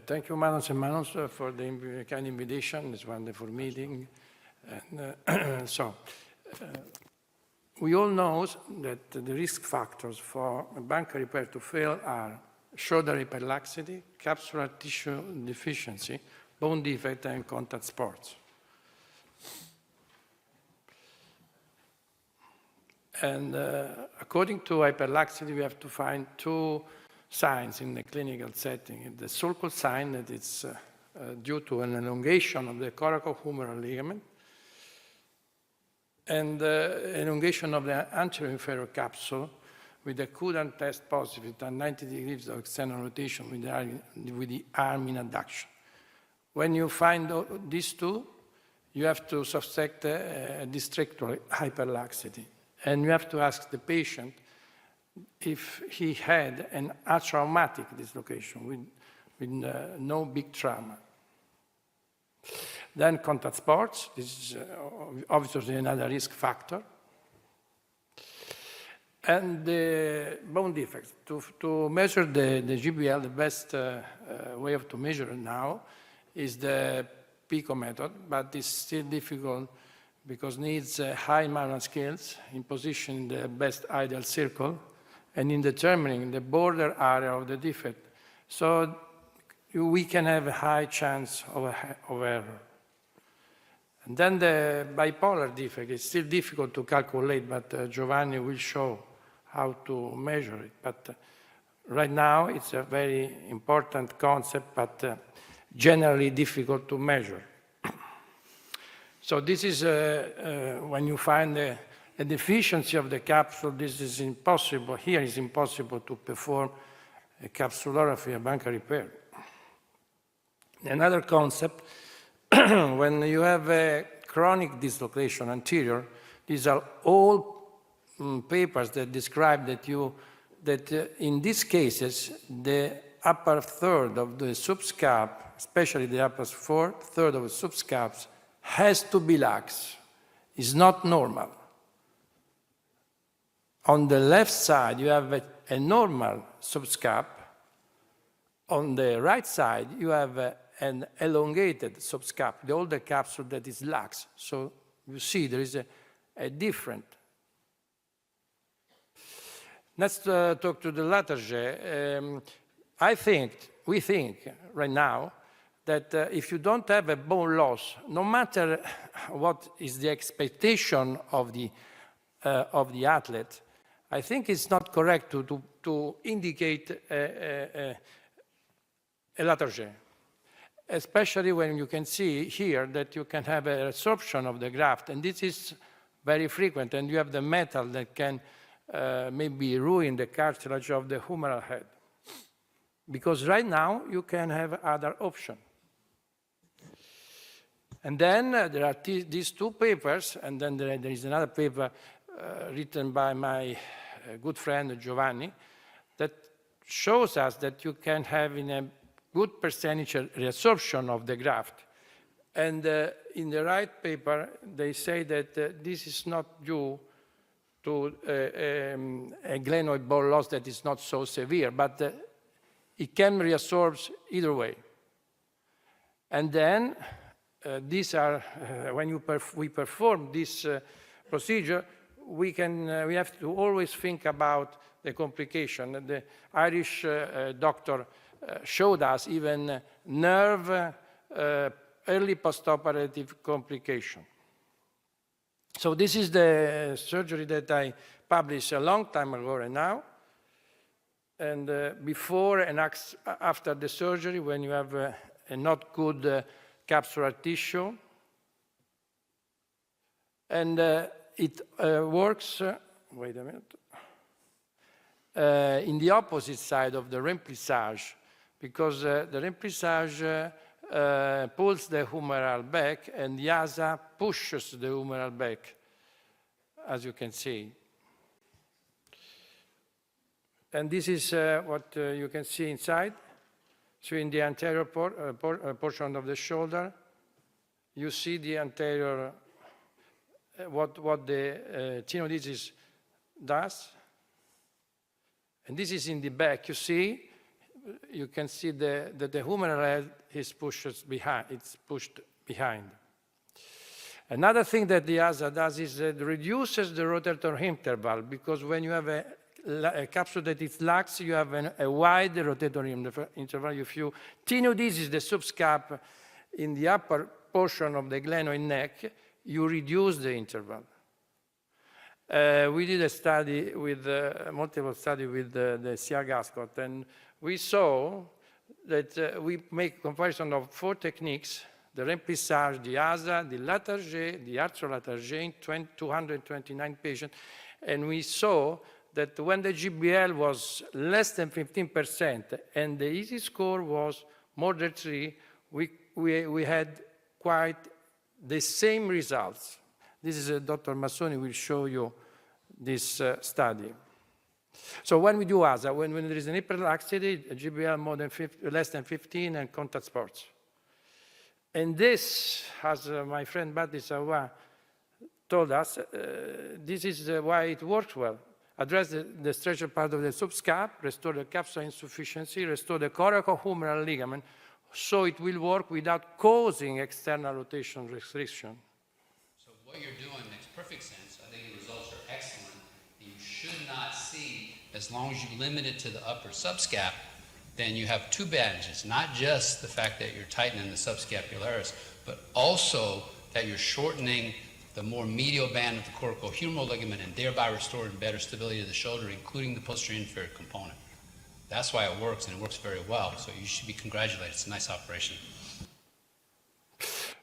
Thank you, Manos and Manos, for the kind invitation. It's a wonderful meeting. And we all know that the risk factors for a banker repair to fail are shoulder hyperlaxity, capsular tissue deficiency, bone defect, and contact sports. And according to hyperlaxity, we have to find two signs in the clinical setting. The sulcal sign that it's due to an elongation of the coracohumeral ligament and elongation of the anterior inferior capsule with the Coudan test positive at 90 degrees of external rotation with the arm in adduction. When you find these two, you have to suspect a districtural hyperlaxity. And you have to ask the patient if he had an atraumatic dislocation with no big trauma. Then contact sports, this is obviously another risk factor. And the bone defects. To measure the GBL, the best way to measure it now is the PICO method, but it's still difficult because needs high manual skills in positioning the best ideal circle and in determining the border area of the defect. So we can have a high chance of error. And then the bipolar defect is still difficult to calculate, but Giovanni will show how to measure it. But right now, it's a very important concept, but generally difficult to measure. So this is when you find a deficiency of the capsule, this is impossible. Here it's impossible to perform a capsulorrhaphy, a banker repair. Another concept, when you have a chronic dislocation anterior, these are all papers that describe that in these cases, the upper third of the subscap, especially the upper third of the subscaps, has to be lax. It's not normal. On the left side, you have a normal subscap. On the right side, you have an elongated subscap, the older capsule that is lax. So you see there is a different. Let's talk to the Latarjet. We think right now that if you don't have a bone loss, no matter what is the expectation of the athlete, I think it's not correct to indicate a Latarjet, especially when you can see here that you can have a resorption of the graft, and this is very frequent, and you have the metal that can maybe ruin the cartilage of the humeral head. Because right now, you can have other options. And then there are these two papers, and then there is another paper written by my good friend Giovanni that shows us that you can have in a good percentage reabsorption of the graft. And in the right paper, they say that this is not due to a glenoid bone loss that is not so severe, but it can reabsorb either way. And then these are, when we perform this procedure, we have to always think about the complication. The Irish doctor showed us even nerve early postoperative complication. So this is the surgery that I published a long time ago right now. And before and after the surgery, when you have a not good capsular tissue. And it works, wait a minute, in the opposite side of the remplissage, because the remplissage pulls the humeral back and the ASA pushes the humeral back, as you can see. And this is what you can see inside. So in the anterior portion of the shoulder, you see the anterior, what the tenodesis does. And this is in the back. You see, you can see that the humeral head is pushed behind. Another thing that the ASA does is it reduces the rotator interval, because when you have a capsule that is lax, you have a wide rotator interval. If you tenodesis the subscap in the upper portion of the glenoid neck, you reduce the interval. We did a study with, multiple study with the CR Gascot, and we saw that we make comparison of 4 techniques: the remplissage, the ASA, the Latarjet, the arthrolatarjet in 229 patients, and we saw that when the GBL was less than 15% and the EASI score was more than 3, we had quite the same results. This is Dr. Massoni will show you this study. So when we do ASA, when there is an hyperlaxity, a GBL more than less than 15 and contact sports. And this, as my friend Badi Sawa told us, this is why it works well. Address the stretcher part of the subscap, restore the capsular insufficiency, restore the coracohumeral ligament, so it will work without causing external rotation restriction. So what you're doing makes perfect sense. I think the results are excellent. You should not see, as long as you limit it to the upper subscap, then you have 2 advantages, not just the fact that you're tightening the subscapularis, but also that you're shortening the more medial band of the coracohumeral ligament and thereby restoring better stability to the shoulder, including the posterior inferior component. That's why it works, and it works very well. So you should be congratulated. It's a nice operation.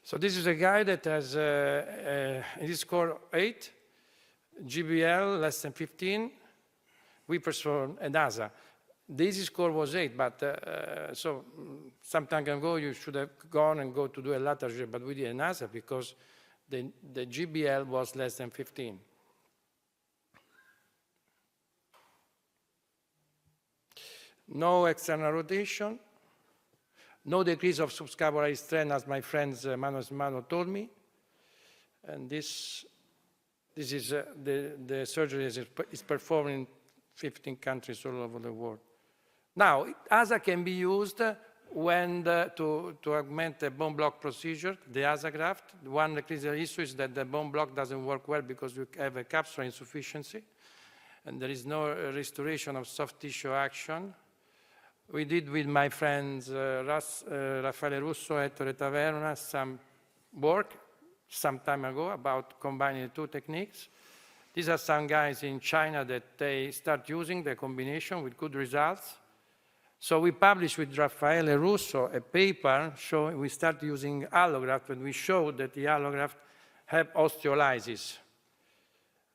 So this is a guy that has EASI score 8, GBL less than 15. We performed an ASA. The EASI score was 8, but so some time ago you should have gone and go to do a Latarjet, but we did an ASA because the GBL was less than 15. No external rotation, no decrease of subscapular strain, as my friends Mano told me. And this is the surgery is performed in 15 countries all over the world. Now, ASA can be used when to augment the bone block procedure, the ASA graft. One critical issue is that the bone block doesn't work well because you have a capsular insufficiency, and there is no restoration of soft tissue action. We did with my friends Raffaele Russo and Ettore Taverna some work some time ago about combining the 2 techniques. These are some guys in China that they start using the combination with good results. So we published with Raffaele Russo a paper showing we start using allograft, and we showed that the allograft have osteolysis.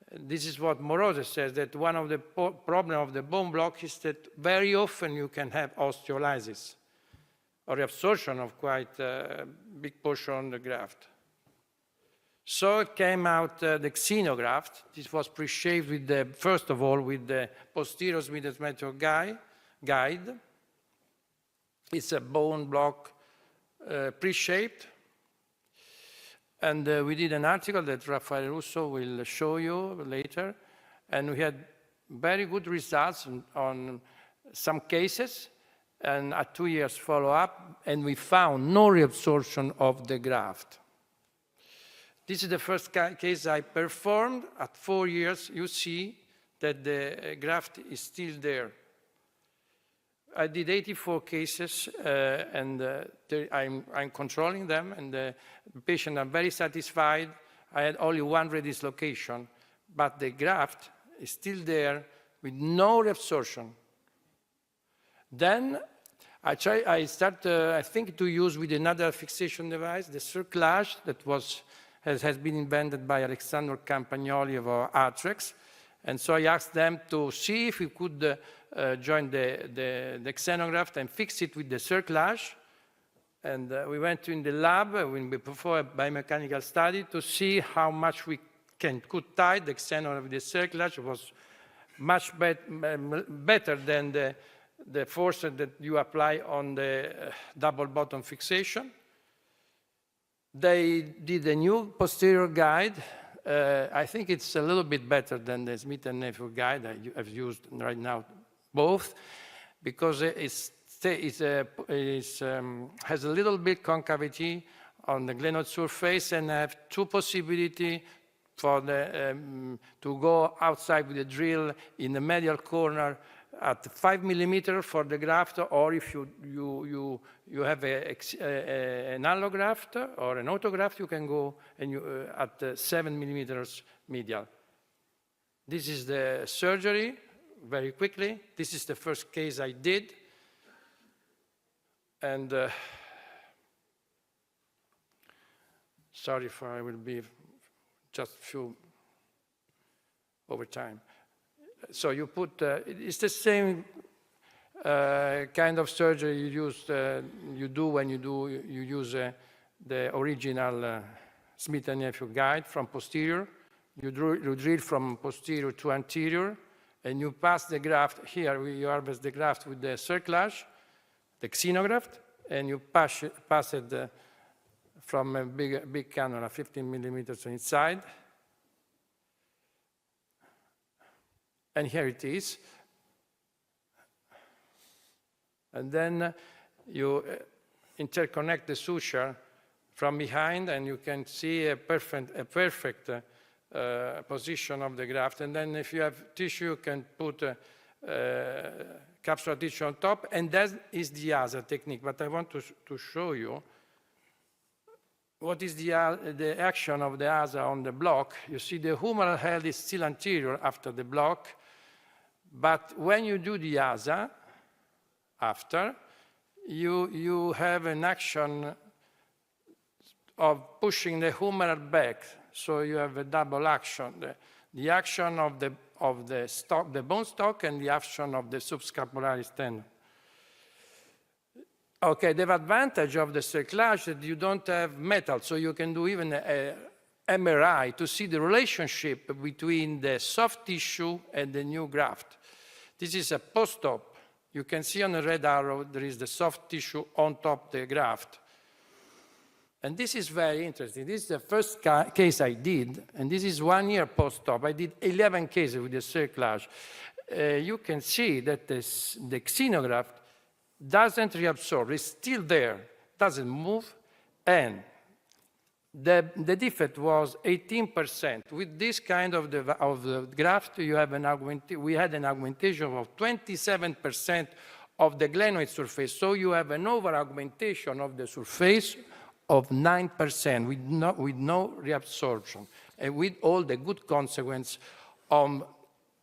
This is what Morose says, that one of the problems of the bone block is that very often you can have osteolysis or reabsorption of quite a big portion of the graft. So it came out the xenograft. This was pre-shaped with the, first of all, with the posterior medius major guide. It's a bone block pre-shaped. And we did an article that Raffaele Russo will show you later. And we had very good results on some cases. And at 2 years follow-up, and we found no reabsorption of the graft. This is the first case I performed. At 4 years, you see that the graft is still there. I did 84 cases, and I'm controlling them, and the patients are very satisfied. I had only 1 redislocation, but the graft is still there with no reabsorption. Then I started, I think, to use with another fixation device, the cerclage that has been invented by Alessandro Campagnoli of Artrex. And so I asked them to see if we could join the xenograft and fix it with the cerclage. And we went in the lab when we performed a biomechanical study to see how much we could tie the xenograft with the cerclage. It was much better than the force that you apply on the double bottom fixation. They did a new posterior guide. I think it's a little bit better than the Smith & Nephew guide. I've used right now both, because it's has a little bit concavity on the glenoid surface and have two possibilities for to go outside with the drill in the medial corner at 5 millimeters for the graft, or if you have an allograft or an autograft, you can go and at 7 millimeters medial. This is the surgery, very quickly. This is the first case I did. And sorry if I will be just a few over time. So you put, it's the same kind of surgery you do when you use the original Smith & Nephew guide from posterior. You drill from posterior to anterior, and you pass the graft. Here you harvest the graft with the cerclage, the xenograft, and you pass it from a big cannula, 15 millimeters inside. And here it is. And then you interconnect the suture from behind, and you can see a perfect position of the graft. And then if you have tissue, you can put capsular tissue on top, and that is the ASA technique. But I want to show you what is the action of the ASA on the block. You see the humeral head is still anterior after the block, but when you do the ASA after, you have an action of pushing the humeral back, so you have a double action. The action of the bone stock and the action of the subscapularis tendon. Okay, the advantage of the cerclage that you don't have metal, so you can do even a MRI to see the relationship between the soft tissue and the new graft. This is a post-op. You can see on the red arrow there is the soft tissue on top of the graft. And this is very interesting. This is the first case I did, and this is 1 year post-op. I did 11 cases with the cerclage. You can see that the xenograft doesn't reabsorb. It's still there, doesn't move, and the defect was 18%. With this kind of the graft, we had an augmentation of 27% of the glenoid surface. So you have an over-augmentation of the surface of 9% with no reabsorption, and with all the good consequence of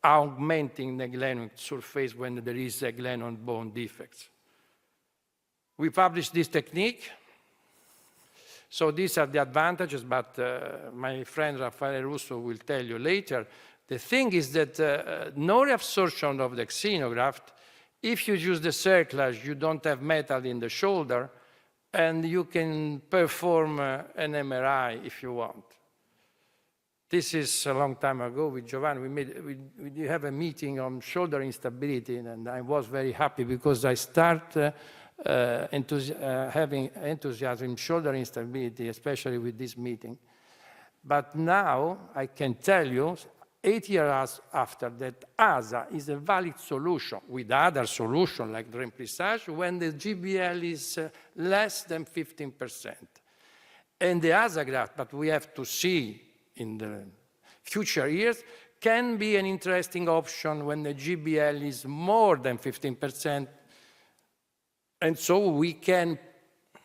augmenting the glenoid surface when there is a glenoid bone defect. We published this technique. So these are the advantages, but my friend Raffaele Russo will tell you later. The thing is that no reabsorption of the xenograft. If you use the cerclage, you don't have metal in the shoulder, and you can perform an MRI if you want. This is a long time ago with Giovanni. We have a meeting on shoulder instability, and I was very happy because I started having enthusiasm in shoulder instability, especially with this meeting. But now I can tell you, 8 years after, that ASA is a valid solution with other solutions like remplissage when the GBL is less than 15%. And the ASA graft, but we have to see in the future years, can be an interesting option when the GBL is more than 15%. And so we can,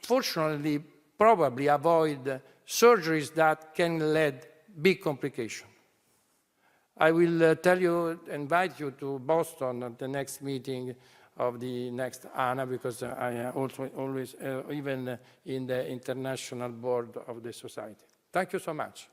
fortunately, probably avoid surgeries that can lead big complications. I will invite you to Boston at the next meeting of the next ANA, because I am also always even in the international board of the society. Thank you so much.